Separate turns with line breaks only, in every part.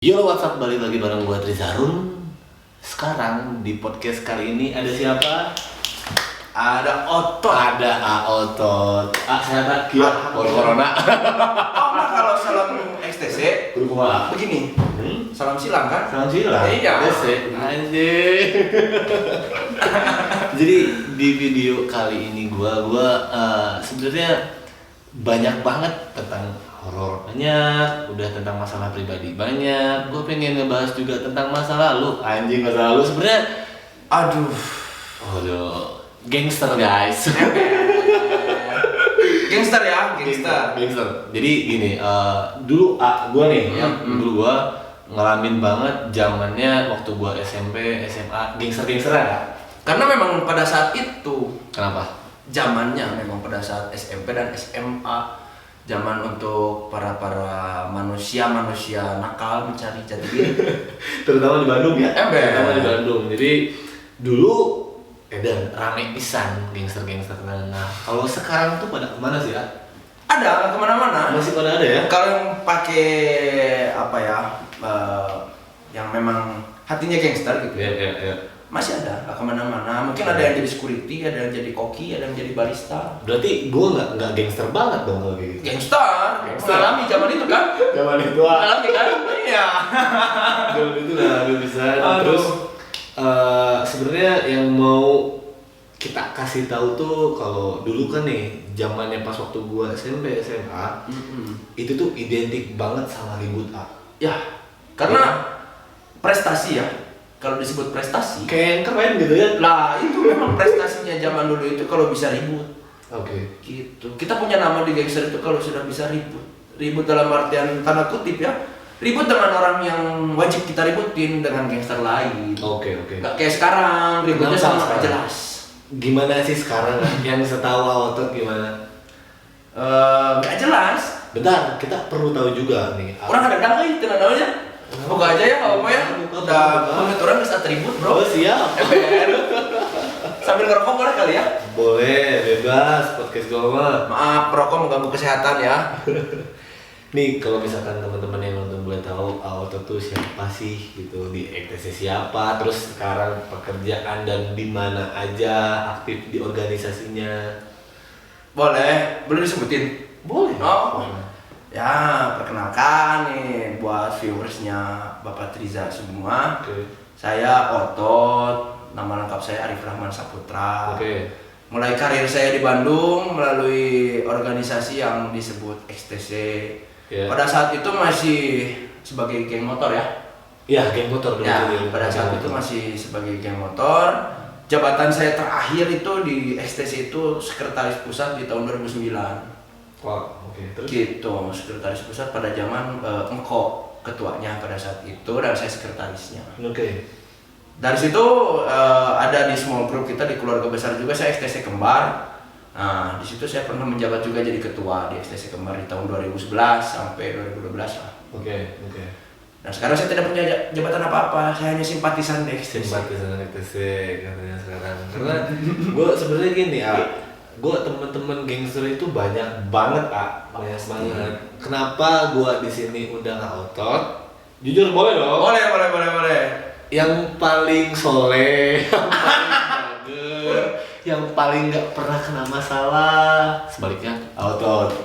Yo, what's up? Balik lagi bareng gue Trizarun. Sekarang di podcast kali ini ada siapa?
Ada Otot.
Ada Otot. Sehat ya? Corona.
Oh enggak, kalau salam XTC
Berkuah.
begini. Salam silang kan?
Salam silang.
Iya.
Anjir. Jadi di video kali ini gue sebenarnya banyak banget tentang horor banyak, udah tentang masalah pribadi banyak. Gue pengen ngebahas juga tentang masa lalu. Anjing, masa lalu sebenarnya. Aduh, gangster guys.
Gangster ya, gangster.
Jadi gini, dulu gue nih, dulu gue ngalamin banget zamannya waktu gue SMP, SMA, gangsteran ya.
Karena memang pada saat itu,
Kenapa?
zamannya memang pada saat SMP dan SMA, zaman untuk para manusia nakal mencari jati diri.
Terutama di Bandung ya. Terutama di
Ember.
Bandung. Jadi dulu dan rame pisan gangster. Nah, kalau sekarang tuh pada kemana sih ya?
Ada kemana-mana.
Masih pada ada ya?
Kalau yang pakai apa ya, yang memang hatinya gangster gitu ya.
Iya.
Masih ada, nggak kemana-mana. Mungkin ada yang jadi security, ada yang jadi koki, ada yang jadi barista.
Berarti gue nggak gangster banget dong kalau kayak gitu.
Gangster, mengalami zaman itu kan?
Zaman itu
Mengalami kan? Iya.
Zaman itu udah bisa. Terus sebenarnya yang mau kita kasih tahu tuh kalau dulu kan nih zamannya pas waktu gue SMP SMA itu tuh identik banget sama ribut
Ya, karena prestasi ya. Kalau disebut prestasi,
kayak yang keren gitu ya.
lah itu memang prestasinya zaman dulu itu kalau bisa ribut.
Oke.
Gitu. Kita punya nama di gangster itu kalau sudah bisa ribut. Ribut dalam artian tanda kutip ya. Ribut dengan orang yang wajib kita ributin dengan gangster lain.
Oke.
Gak kayak sekarang, ributnya
Kenapa
sama
sekarang?
jelas.
Gimana sih sekarang yang setahu Otot gimana?
Gak jelas.
Bentar, kita perlu tahu juga nih.
Orang kadang-kadang itu namanya. Moga aja ya, nggak apa-apa ya. Udah pamit orang bisa tribut bro.
Oh siap.
MPR. Sambil ngerokok boleh kali ya?
Boleh, bebas podcast gue mah.
Maaf, rokok mengganggu kesehatan ya.
Nih kalau misalkan teman-teman yang nonton boleh tahu Otot tuh siapa sih gitu, di XTC siapa, terus sekarang pekerjaan dan di mana aja, aktif di organisasinya.
Boleh disebutin?
Boleh.
Oh. Ya, perkenalkan nih buat viewersnya Bapak Triza semua.
Oke.
Saya Otot, nama lengkap saya Arif Rahman Saputra.
Oke.
Mulai karir saya di Bandung melalui organisasi yang disebut XTC.
Yeah.
Pada saat itu masih sebagai geng motor ya.
Ya, geng motor dulu.
Ya, pada saat itu masih sebagai geng motor. Jabatan saya terakhir itu di XTC itu sekretaris pusat di tahun 2009.
Wow, oke. Terus?
Gitu, sekretaris pusat pada zaman Engko ketuanya pada saat itu dan saya sekretarisnya.
Oke.
Dari situ ada di small group kita di keluarga besar juga saya XTC Kembar. Nah, di situ saya pernah menjabat juga jadi ketua di XTC Kembar di tahun 2011 sampai 2012 lah.
Oke.
Dan sekarang saya tidak punya jabatan apa-apa, saya hanya simpatisan di XTC.
Simpatisan XTC katanya sekarang. Karena gue sebenarnya gini gue temen-temen gangster itu banyak banget banyak banget. Kenapa gue di sini udah nggak Otot? Jujur boleh dong.
Boleh.
Yang paling soleh, yang paling bager, yang paling nggak pernah kena masalah. Sebaliknya Otot.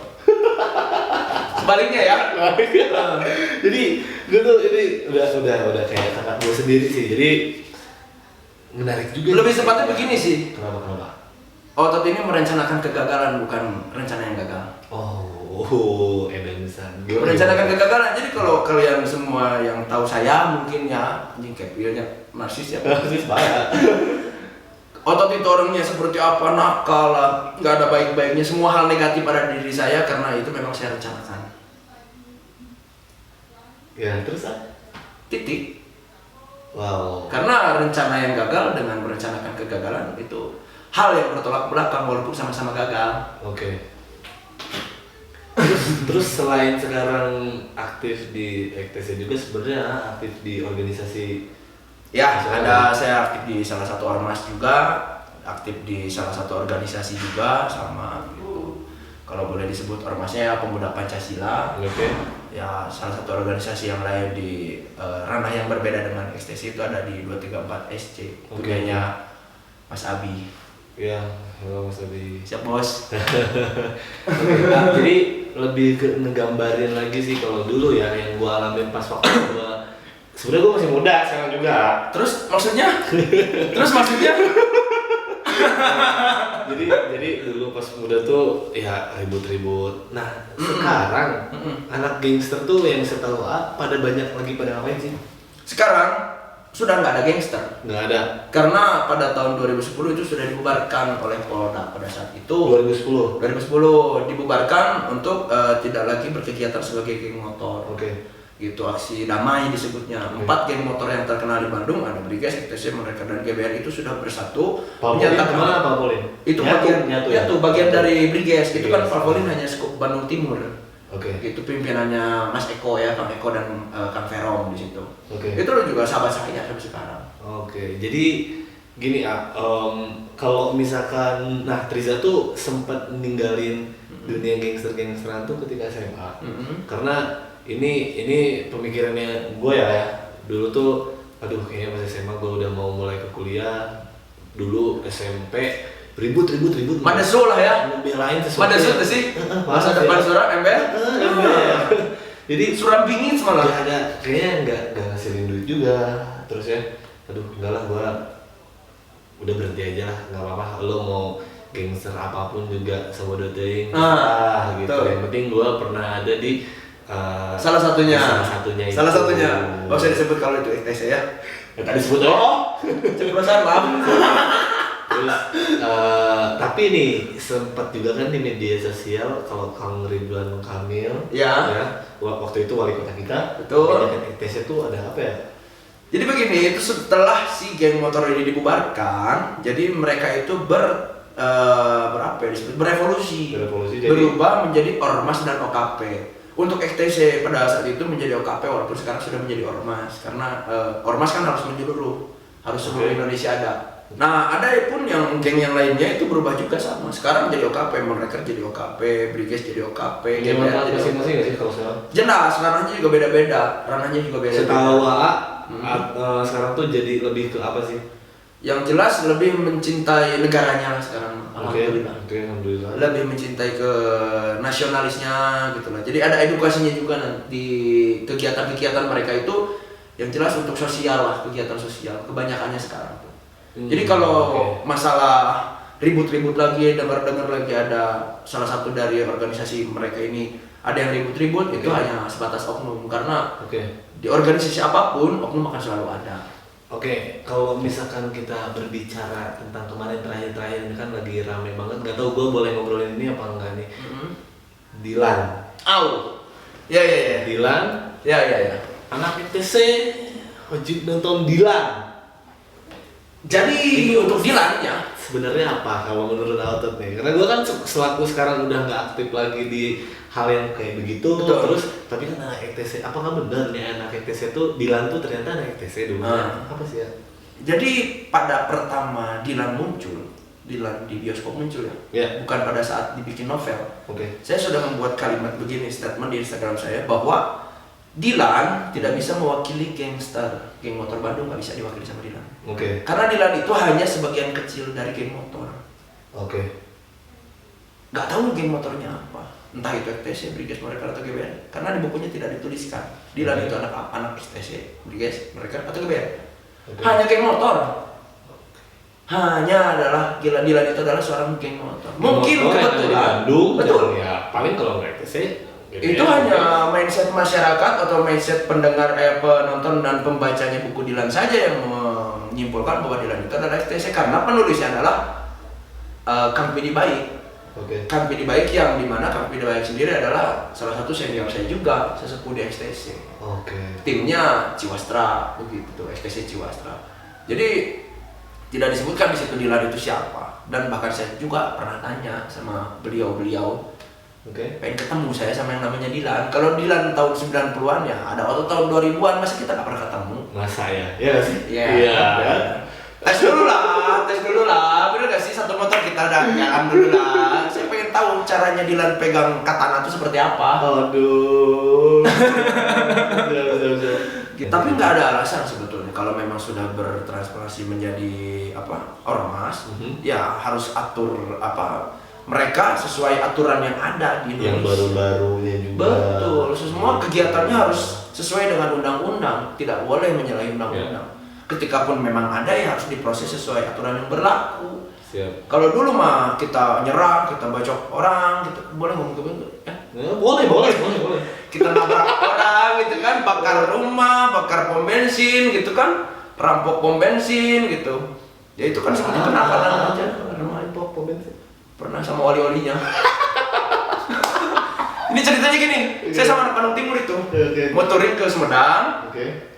Sebaliknya ya.
Jadi gue tuh ini udah kayak kakak gue sendiri sih. Jadi menarik juga.
Lebih tepatnya begini sih.
Kenapa?
Otot ini merencanakan kegagalan, bukan rencana yang gagal.
Ebensan.
Merencanakan kegagalan. Jadi kalau kalian semua yang tahu saya mungkin ya, anjing kayak videonya narsis ya.
Narsis banget.
Otot itu orangnya seperti apa, nakal lah, nggak ada baik-baiknya, semua hal negatif pada diri saya karena itu memang saya rencanakan.
Ya terus
Titik.
Wow.
Karena rencana yang gagal dengan merencanakan kegagalan itu hal yang bertolak belakang walaupun sama-sama gagal.
Oke. Terus selain sekarang aktif di XTC juga sebenarnya aktif di organisasi.
Ya, ada saya aktif di salah satu ormas juga, aktif di salah satu organisasi juga sama gitu. Kalau boleh disebut ormasnya ya Pemuda Pancasila.
Oke.
ya salah satu organisasi yang lain di ranah yang berbeda dengan XTC itu ada di 234 SC, punyanya Mas Abi.
Ya, halo Mas Abi.
Siap bos.
Nah, jadi lebih ke ngegambarin lagi sih kalau dulu ya yang gua alamin pas waktu gua sebenarnya gua masih muda sekarang juga.
Terus maksudnya?
jadi dulu pas muda tuh ya ribut-ribut. Nah, sekarang anak gangster tuh yang setahu pada banyak lagi pada ngapain sih?
Sekarang sudah nggak ada gangster.
Nggak ada.
Karena pada tahun 2010 itu sudah dibubarkan oleh Polda pada saat itu.
2010
dibubarkan untuk tidak lagi berkegiatan sebagai geng motor.
Oke.
Gitu, aksi damai disebutnya. 4 geng motor yang terkenal di Bandung, ada Briges, XTC, mereka dan GBR itu sudah bersatu
menyatakan kemana Pak Polin?
itu nyatu, bagian dari Briges itu kan Pak Polin hanya skup Bandung Timur.
Oke.
Itu pimpinannya Mas Eko ya, Kang Eko dan Kang Verom di situ.
Oke.
Itu juga sahabat saya sampai sekarang.
Oke, jadi gini kalau misalkan, nah Triza tuh sempat ninggalin dunia gangster-gangsteran tuh ketika SMA, karena ini pemikirannya gue ya, dulu tuh, aduh kayaknya pas SMA gue udah mau mulai ke kuliah, dulu SMP ribut.
Madesu lah ya.
Belain sesuatu.
Madesu tuh sih. Masa depan surat ember.
Jadi
suram bingit malah.
Gak ada, kayaknya nggak ngasilin duit juga, terus ya, aduh enggak lah gua udah berhenti aja lah, nggak apa-apa, lo mau gangster apapun juga sabodo teuing gitu. Tuh. Yang penting gua pernah ada di
salah satunya
itu.
Nggak usah disebut kalau itu XTC ya.
Tadi disebut
ceplosan maaf.
Terus tapi nih sempat juga kan di media sosial kalau Kang Ridwan Kamil ya waktu itu wali kota kita,
betul,
XTC itu ada apa ya?
Jadi begini, itu setelah si geng motor ini dibubarkan, jadi mereka itu berevolusi, berubah menjadi ormas dan OKP. Untuk XTC pada saat itu menjadi OKP walaupun sekarang sudah menjadi ormas, karena ormas kan harus menyeluruh, harus seluruh Indonesia ada. Nah, ada pun yang geng yang lainnya itu berubah juga sama. Sekarang jadi OKP, mereka jadi OKP, Briges jadi OKP.
Gimana masing-masing nggak sih kalau sekarang?
Jelas, ranahnya juga beda-beda.
Setahu sekarang tuh jadi lebih ke apa sih?
Yang jelas lebih mencintai negaranya sekarang.
Alhamdulillah.
Lebih mencintai ke nasionalisnya gitu lah. Jadi ada edukasinya juga di kegiatan-kegiatan mereka itu yang jelas untuk sosial lah, kegiatan sosial kebanyakannya sekarang tuh. Jadi kalau masalah ribut-ribut lagi, dengar-dengar lagi ada salah satu dari organisasi mereka ini ada yang ribut-ribut, itu hanya sebatas oknum, karena di organisasi apapun oknum akan selalu ada.
Oke, kalau misalkan kita berbicara tentang kemarin terakhir ini kan lagi rame banget, nggak tahu gue boleh ngobrolin ini apa enggak nih? Dilan.
Ya.
Dilan.
Ya.
Anak ITC wajib nonton Dilan.
Jadi untuk Dilan ya
sebenarnya apa kalau menurut Autot nih? Karena gue kan selaku sekarang udah nggak aktif lagi di hal yang kayak begitu.
Betul.
Terus tapi kan anak ETC, apakah benar nih anak ETC itu Dilan tuh ternyata anak ETC dulu? Apa sih ya?
Jadi pada pertama Dilan muncul, Dilan di bioskop muncul ya, bukan pada saat dibikin novel. Saya sudah membuat kalimat begini, statement di Instagram saya bahwa Dilan tidak bisa mewakili gangster, geng motor Bandung nggak bisa diwakili sama Dilan. Karena Dilan itu hanya sebagian kecil dari geng motor. Nggak tahu geng motornya apa, entah itu XTC, Briges, mereka atau GBR. Karena di bukunya tidak dituliskan Dilan itu anak XTC, Briges, mereka atau GBR. Hanya geng motor. Hanya adalah Dilan itu adalah seorang geng motor. Mungkin kebetulan.
Betul. Ya paling kalau nggak XTC.
Itu hanya mindset masyarakat atau mindset pendengar, penonton dan pembacanya buku Dilan saja yang menyimpulkan bahwa Dilan itu adalah XTC, karena penulisnya adalah Kang Pidi Baik. Kang Pidi Baik yang dimana Kang Pidi Baik sendiri adalah salah satu senior saya juga, sesepuh di XTC. Timnya Ciwastra begitu, XTC Ciwastra. Jadi tidak disebutkan di situ Dilan itu siapa, dan bahkan saya juga pernah tanya sama beliau. Pengen ketemu saya sama yang namanya Dilan. Kalau Dilan tahun 90-an ya ada, waktu tahun 2000-an masa kita nggak pernah ketemu.
Masa ya? Iya sih?
Iya. Tes dulu lah. Bener gak sih satu motor kita udah jalan dulu lah. Saya pengen tahu caranya Dilan pegang katana itu seperti apa.
Aduh.
Tapi nggak ada alasan sebetulnya kalau memang sudah bertransformasi menjadi ormas, ya harus atur mereka sesuai aturan yang ada di Indonesia.
Yang baru-barunya juga.
Betul, semua kegiatannya harus sesuai dengan undang-undang, tidak boleh menyalahi undang-undang. Ketika pun memang ada ya harus diproses sesuai aturan yang berlaku.
Siap.
Kalau dulu mah kita nyerang, kita bacok orang, gitu. Boleh ngomong gitu ya?
Boleh.
Kita nabrak orang gitu kan, bakar rumah, bakar pom bensin gitu kan, perampok pom bensin gitu. Ya itu kan seperti kenakalan aja.
Pom bensin.
Pernah sama wali-walinya. Ini ceritanya gini, saya sama anak Bandung Timur itu motorin ke Sumedang.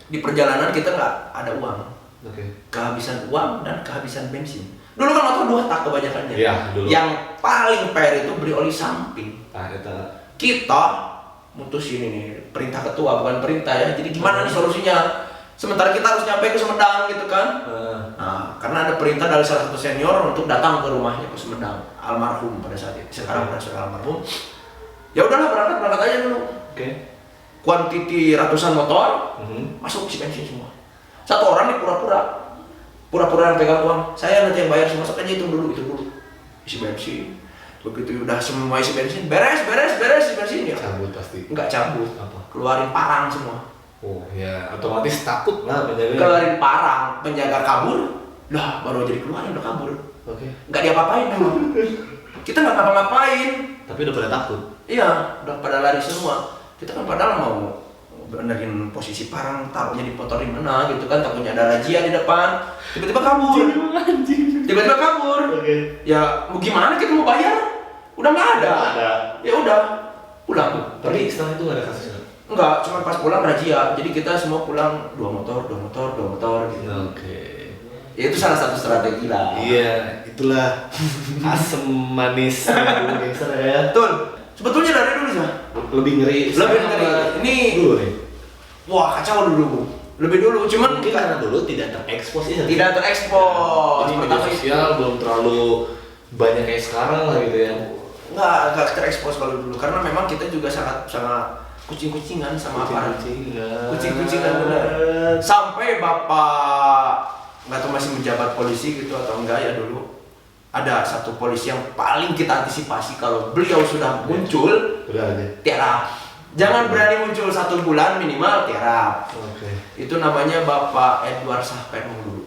Di perjalanan kita nggak ada uang, kehabisan uang dan kehabisan bensin. Dulu kan motor 2 tak kebanyakannya.
Iya, dulu.
Yang paling fair itu beli oli samping. Kita mutusin ini perintah ketua, bukan perintah ya. Jadi gimana nih solusinya? Sementara kita harus nyampe ke Sumedang gitu kan. Nah, karena ada perintah dari salah satu senior untuk datang ke rumahnya ke Sumedang, almarhum pada saat itu. Sekarang sudah almarhum. Ya udahlah berangkat aja dulu. Kuantiti ratusan motor, masuk isi bensin semua. Satu orang nih pura-pura yang pegang uang. Saya nanti yang bayar semua, masuk aja itu dulu isi bensin. Begitu udah semua isi bensin, beres isi bensin ya.
Cabut pasti.
Enggak cabut.
Apa?
Keluarin parang semua.
Oh ya, otomatis takut lah penjaga.
Keluarin parang, penjaga kabur. Lah baru jadi keluarin udah kabur. Enggak diapa-apain memang. Kita nggak ngapa-ngapain.
Tapi udah pada takut.
Iya, udah pada lari semua. Kita kan padahal mau benerin posisi parang, taruhnya di motor di mana gitu kan, takutnya ada razia di depan. Tiba-tiba kabur. Ya mau gimana, kita mau bayar? Udah nggak ada. Ya udah, pulang.
Tapi setelah itu nggak ada kasusnya.
Enggak, cuma pas pulang razia. Jadi kita semua pulang 2 motor gitu. Ya itu salah satu strategi lah.
Iya, itulah asam manis gangster ya.
Betul. Sebetulnya dari dulu sih.
Lebih ngeri.
Ini
dulu nih.
Wah, kacau dulu. Lebih dulu, cuman
mungkin karena dulu tidak terekspos ya.
Tidak terekspos.
Jadi media sosial belum terlalu banyak kayak sekarang lah gitu ya.
Enggak terekspos kalau dulu karena memang kita juga sangat kucing-kucingan sama aparat. Kucing-kucingan benar. Sampai bapak nggak tahu masih menjabat polisi gitu atau enggak ya dulu. Ada satu polisi yang paling kita antisipasi kalau beliau sudah muncul,
udah aja.
Tiarap. Jangan berani muncul 1 bulan minimal tiarap. Itu namanya Bapak Edward Sahpen dulu.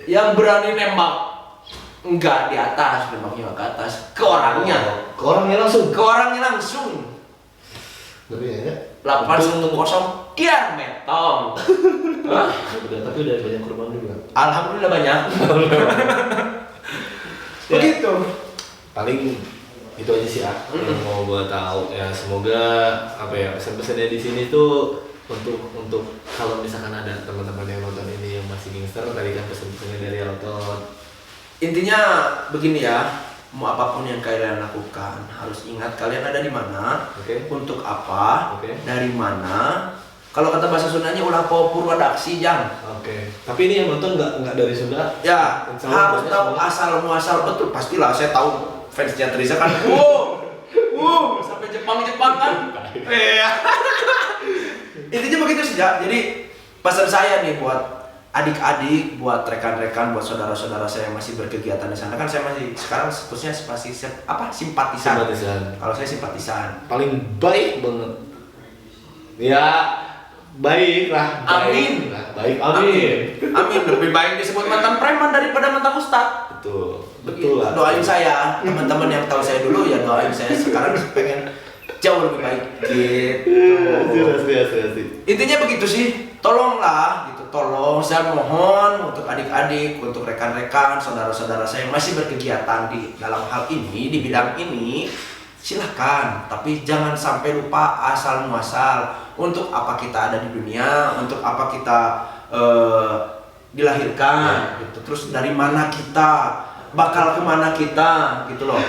Yang berani nembak enggak di atas, nembaknya ke atas, ke orangnya.
Ke orangnya langsung.
Lebih ya? 810 kiar metong.
Tapi udah banyak korban juga.
Alhamdulillah banyak. Begitu.
Paling itu aja sih yang mau gua tahu ya. Semoga pesan-pesannya di sini tuh untuk kalau misalkan ada teman-teman yang nonton ini yang masih gangster, tadi kan pesan-pesannya dari Alton.
Intinya begini ya, mau apapun yang kalian lakukan harus ingat kalian ada di mana, untuk apa, dari mana. Kalau kata bahasa Sundanya ulah po purwadaksi jang.
Tapi ini yang nonton nggak dari Sunda.
Ya, harus tahu asal muasal betul. Pastilah saya tahu fansnya Triza kan. Sampai Jepang kan. Intinya begitu saja. Jadi pesan saya nih buat adik-adik, buat rekan-rekan, buat saudara-saudara saya yang masih berkegiatan di sana, kan saya masih sekarang statusnya masih simpatisan. Kalau saya simpatisan.
Paling baik banget. Ya, baik lah.
Amin. Amin. Lebih baik disebut mantan preman daripada mantan ustad.
Betul lah.
Doain saya, teman-teman yang tahu saya dulu ya doain saya sekarang pengen jauh lebih baik gitu. Intinya begitu sih. Tolonglah gitu. Tolong saya mohon untuk adik-adik, untuk rekan-rekan, saudara-saudara saya yang masih berkegiatan di dalam hal ini, di bidang ini, silahkan. Tapi jangan sampai lupa asal muasal. Untuk apa kita ada di dunia, untuk apa kita dilahirkan, gitu. Terus dari mana kita, bakal kemana kita, gitu loh.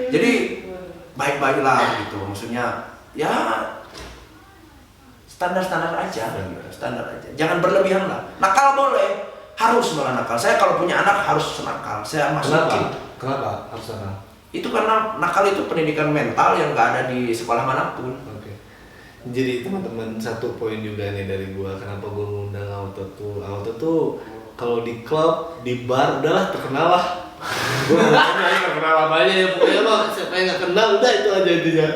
Jadi baik-baiklah gitu. Maksudnya ya standar aja. Jangan berlebihan lah. Nakal boleh, harus malah nakal. Saya kalau punya anak harus nakal. Saya masukin.
Kenapa harus nakal?
itu karena nakal itu pendidikan mental yang nggak ada di sekolah manapun.
Oke. Jadi teman-teman, satu poin juga nih dari gua kenapa gua ngundang Auto tuh kalau di klub, di bar udahlah terkenal lah. Gua nggak terkenal apa aja ya, pokoknya mah siapa yang nggak kenal udah itu aja intinya.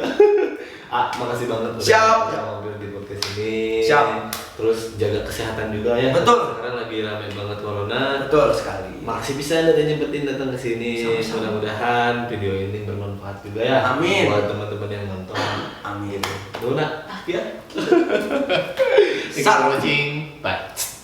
Makasih banget
Siap.
udah ngobrol di podcast ini.
Siap.
Terus jaga kesehatan juga ya.
Betul.
Sekarang lagi ramai banget corona.
Betul sekali.
Makasih bisa udah nyempetin datang ke sini.
Sama-sama.
Mudah-mudahan video ini bermanfaat juga ya.
Amin.
Buat teman-teman yang nonton.
Amin.
Luna, ya. Thanks
Salam.
for watching. Bye.